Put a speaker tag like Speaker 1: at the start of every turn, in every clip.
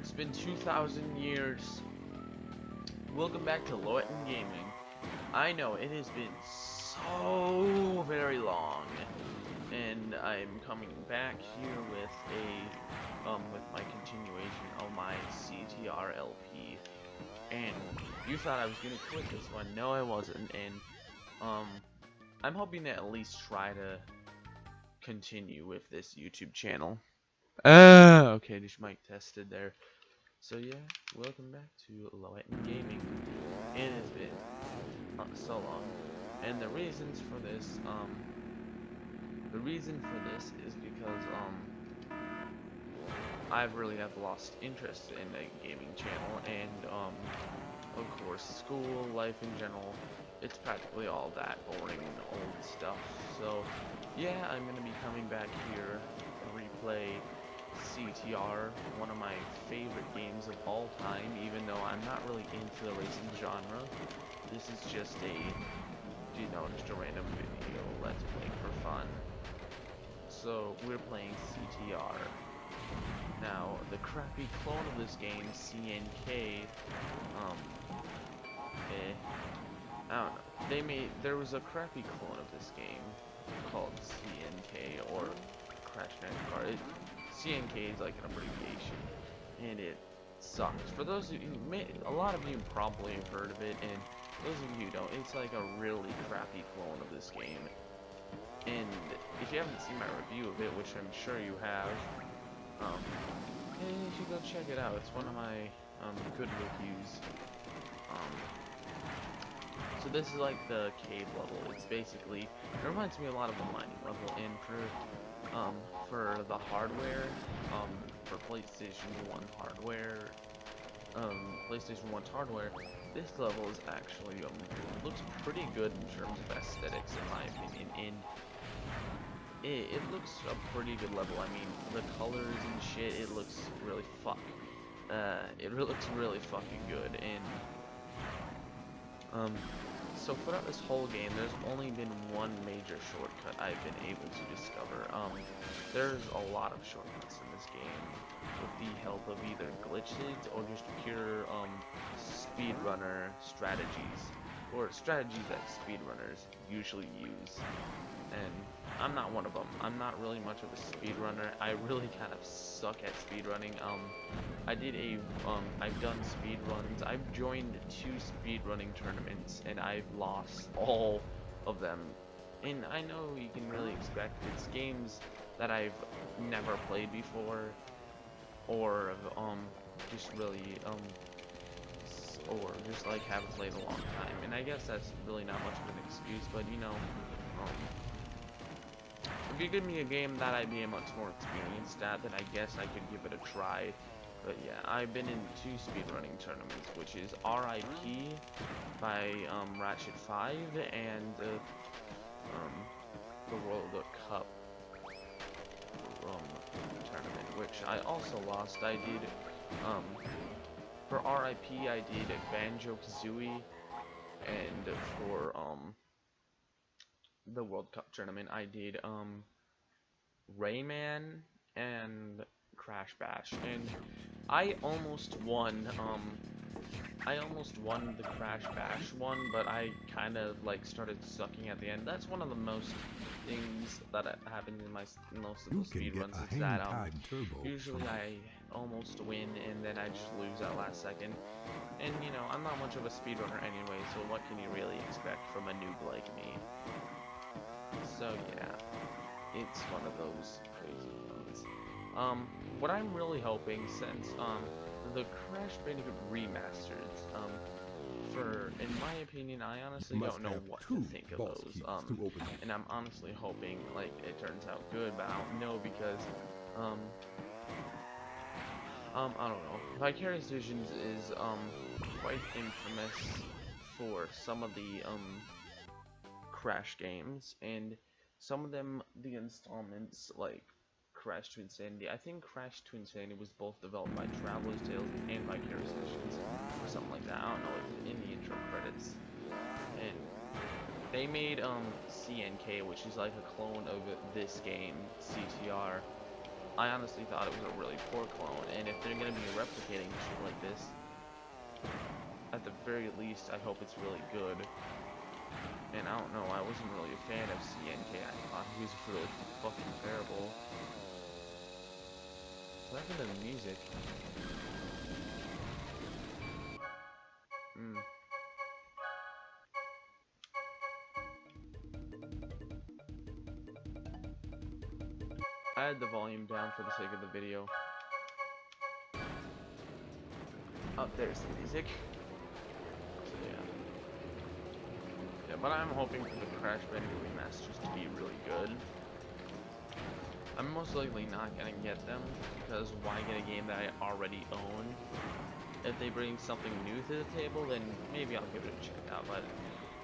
Speaker 1: It's been 2,000 years. Welcome back to Loaten Gaming. I know it has been so very long, and I'm coming back here with with my continuation of my CTR LP. And you thought I was gonna quit this one? No, I wasn't. And I'm hoping to at least try to continue with this YouTube channel. Okay, just mic tested there. So yeah, welcome back to Loaten Gaming. It has been so long, and the reasons for this, is because I really have lost interest in a gaming channel, and of course, school life in general. It's practically all that boring old stuff. So yeah, I'm gonna be coming back here to replay CTR, one of my favorite games of all time, even though I'm not really into the racing genre. This is just just a random video let's play for fun. So we're playing CTR. Now, the crappy clone of this game, CNK, I don't know. There was a crappy clone of this game called CNK, or Crash NASCAR. CNK is like an abbreviation, and it sucks. For those of you, a lot of you probably have heard of it, and those of you who don't, it's like a really crappy clone of this game. And if you haven't seen my review of it, which I'm sure you have, you should go check it out. It's one of my good reviews. So this is like the cave level. It's basically, it reminds me a lot of the mining level, and for the hardware, for PlayStation 1 hardware, this level is actually looks pretty good in terms of aesthetics, in my opinion. And it looks a pretty good level. I mean, the colors and shit, it looks really looks really fucking good. And so throughout this whole game, there's only been one major shortcut I've been able to discover. There's a lot of shortcuts in this game with the help of either glitches or just pure speedrunner strategies, or strategies that speedrunners usually use. And I'm not one of them. I'm not really much of a speedrunner. I really kind of suck at speedrunning. I've done speedruns. I've joined 2 speedrunning tournaments, and I've lost all of them. And I know you can really expect it's games that I've never played before, or just really or just like haven't played in a long time. And I guess that's really not much of an excuse, but you know, if you give me a game that I'd be much more experienced at, then I guess I could give it a try. But yeah, I've been in 2 speedrunning tournaments, which is RIP by Ratchet 5 and the World Cup tournament, which I also lost. I did for RIP I did Banjo-Kazooie, and for the World Cup tournament I did Rayman and Crash Bash, and I almost won the Crash Bash one, but I kind of like started sucking at the end. That's one of the most things that happens in most of the speedruns, is that usually I almost win and then I just lose at last second. And you know, I'm not much of a speedrunner anyway, so what can you really expect from a noob like me? So yeah, it's one of those crazy things. What I'm really hoping, since the Crash Bandicoot remasters, in my opinion, I honestly don't know what to think of those. And I'm honestly hoping like it turns out good, but I don't know, because I don't know. Vicarious Visions is quite infamous for some of the Crash games, and some of them, the installments, like Crash to Insanity. I think Crash to Insanity was both developed by Traveler's Tales and Vicarious Visions, or something like that. I don't know, it's in the intro credits. And they made CNK, which is like a clone of this game, CTR, I honestly thought it was a really poor clone, and if they're gonna be replicating shit like this, at the very least, I hope it's really good. And I don't know, I wasn't really a fan of CNK. I thought he was really fucking terrible. What happened to the music? I had the volume down for the sake of the video. Oh, there's the music. So, yeah, but I'm hoping for the Crash Bandicoot remasters to be really good. I'm most likely not gonna get them, because why get a game that I already own? If they bring something new to the table, then maybe I'll give it a check out, but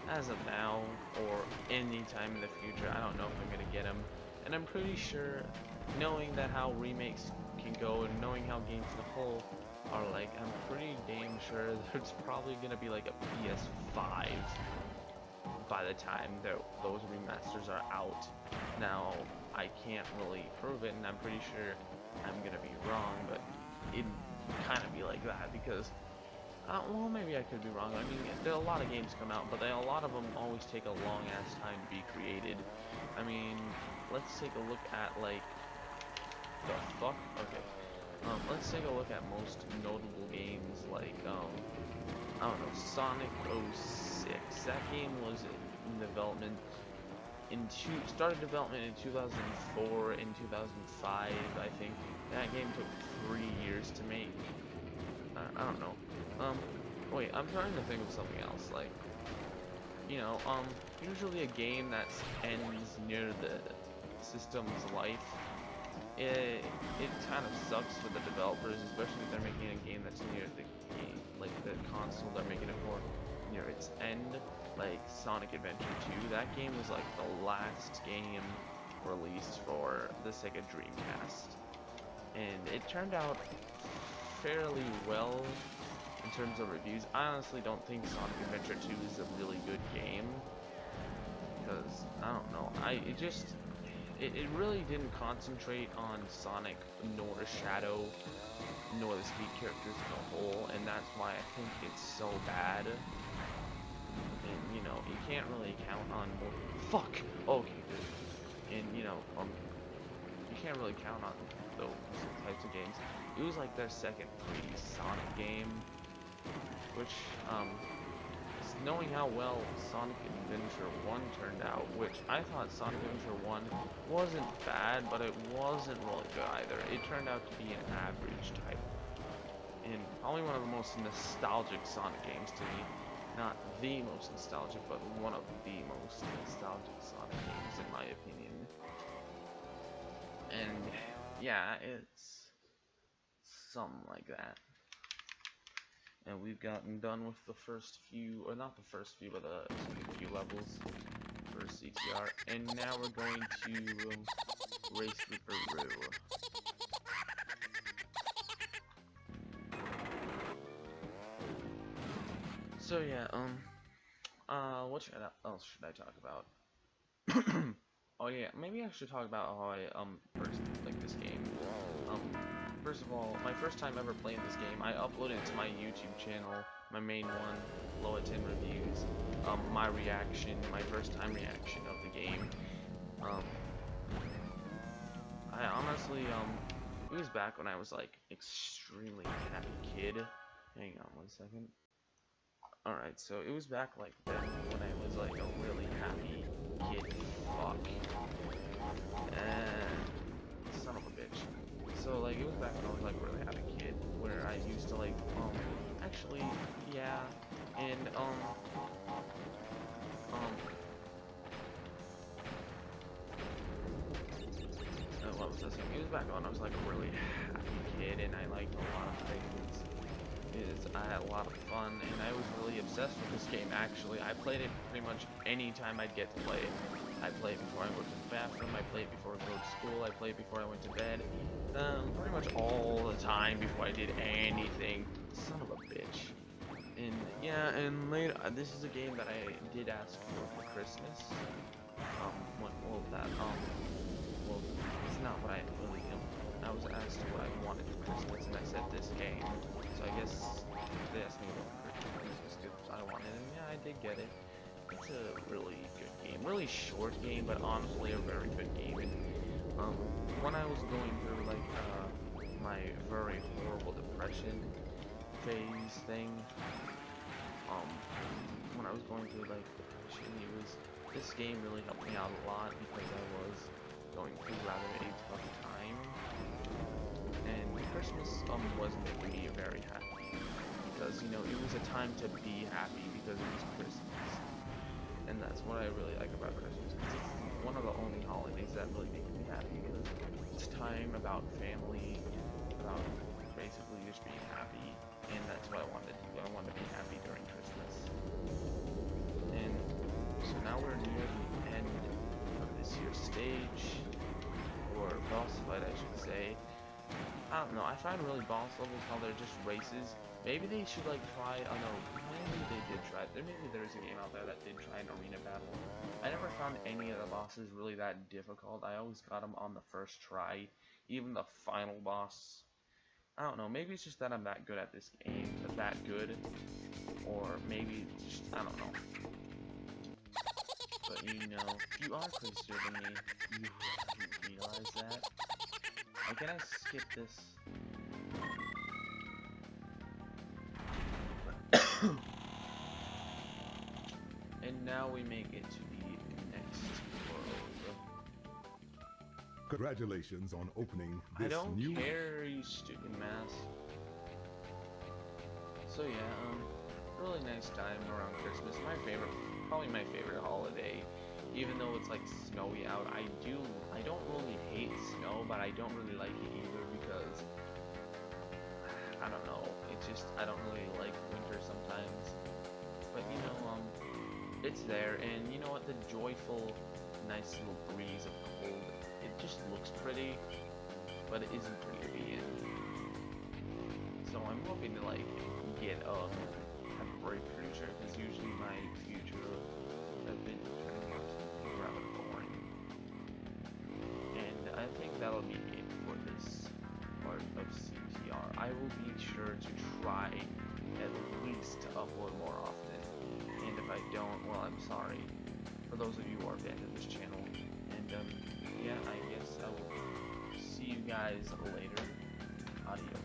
Speaker 1: as of now, or any time in the future, I don't know if I'm gonna get them. And I'm pretty sure, knowing that how remakes can go, and knowing how games as a whole are like, I'm pretty damn sure there's probably gonna be like a PS5 by the time those remasters are out. Now, I can't really prove it, and I'm pretty sure I'm gonna be wrong, but it'd kind of be like that, because well, maybe I could be wrong. I mean, there are a lot of games come out, but a lot of them always take a long ass time to be created. I mean, let's take a look at, like, the fuck? Okay. Let's take a look at most notable games, like, I don't know, Sonic 06. That game was in development started development in 2004 and 2005, I think. That game took 3 years to make. I don't know. Wait, I'm trying to think of something else, like, you know, usually a game that ends near the system's life, it kind of sucks for the developers, especially if they're making a game that's near the game, like the console they're making it for, near its end, like Sonic Adventure 2. That game was like the last game released for the Sega Dreamcast, and it turned out fairly well in terms of reviews. I honestly don't think Sonic Adventure 2 is a really good game, because I don't know, it really didn't concentrate on Sonic nor Shadow nor the Speed characters as a whole, and that's why I think it's so bad. And you know, you can't really count on fuck. Okay, good. And you know, you can't really count on those types of games. It was like their second 3D Sonic game, which, knowing how well Sonic Adventure 1 turned out, which I thought Sonic Adventure 1 wasn't bad, but it wasn't really good either. It turned out to be an average type, and probably one of the most nostalgic Sonic games to me. Not the most nostalgic, but one of the most nostalgic Sonic games in my opinion. And yeah, it's something like that. And we've gotten done with the first few, or not the first few, but the few levels for CTR. And now we're going to race Ripperoo. So yeah, what else should I talk about? Oh yeah, maybe I should talk about how I first like this game. First of all, my first time ever playing this game, I uploaded it to my YouTube channel, my main one, Loaten Reviews. My reaction, my first time reaction of the game. I honestly, it was back when I was like extremely happy kid. Hang on one second. Alright, so it was back like then when I was like a really happy kid. Fuck. Son of a bitch. So like it was back when I was like a really happy kid, where I used to like, actually, yeah, and, what was I saying? It was back when I was like a really happy kid, and I liked a lot of things. I had a lot of fun, and I was really obsessed with this game. Actually, I played it pretty much any time I'd get to play it. I played before I went to the bathroom, I played before I go to school, I played before I went to bed. Pretty much all the time before I did anything. Son of a bitch. And yeah, and later, this is a game that I did ask for Christmas. Well, it's not what I really, I was asked what I wanted for Christmas, and I said this game. So I guess they asked me what Christmas gifts I wanted, and yeah, I did get it. It's a really good game, really short game, but honestly a very good game. And when I was going through like my very horrible depression phase thing, when I was going through like depression, this game really helped me out a lot because I was going through rather a tough time, and Christmas was making me very happy because you know it was a time to be happy because it was Christmas, and that's what I really like about Christmas. It's one of the only holidays that really make me happy because it's time about family, about basically just being happy, and that's what I wanted to do. I wanted to be happy during Christmas. And so now we're near the end of this year's stage, or boss fight I should say. I don't know, I find really boss levels how they're just races. Maybe they should like try, oh no, maybe they did try, maybe there's a game out there that did try an arena battle. I never found any of the bosses really that difficult. I always got them on the first try, even the final boss. I don't know, maybe it's just that I'm that good at this game, that good, or maybe just, I don't know. But you know, if you are crazier than me, you wouldn't realize that. How can I skip this? And now we make it to the next world.
Speaker 2: Congratulations on opening this
Speaker 1: I don't
Speaker 2: new
Speaker 1: care, you stupid mask. So yeah, really nice time around Christmas. My favorite, probably my favorite holiday. Even though it's like snowy out, I don't really hate snow, but I don't really like it either because I don't know. It's just I don't really like winter sometimes. But you know, it's there, and you know what? The joyful, nice little breeze of cold. It just looks pretty, but it isn't pretty to be in. So I'm hoping to like get have a great future, because usually my future has been turning out to be rather boring. And I think that'll be it for this part of CTR. I will be sure to try at least to upload more often. And if I don't, well, I'm sorry for those of you who are fans of this channel. And yeah, I guess I will see you guys later. Adios.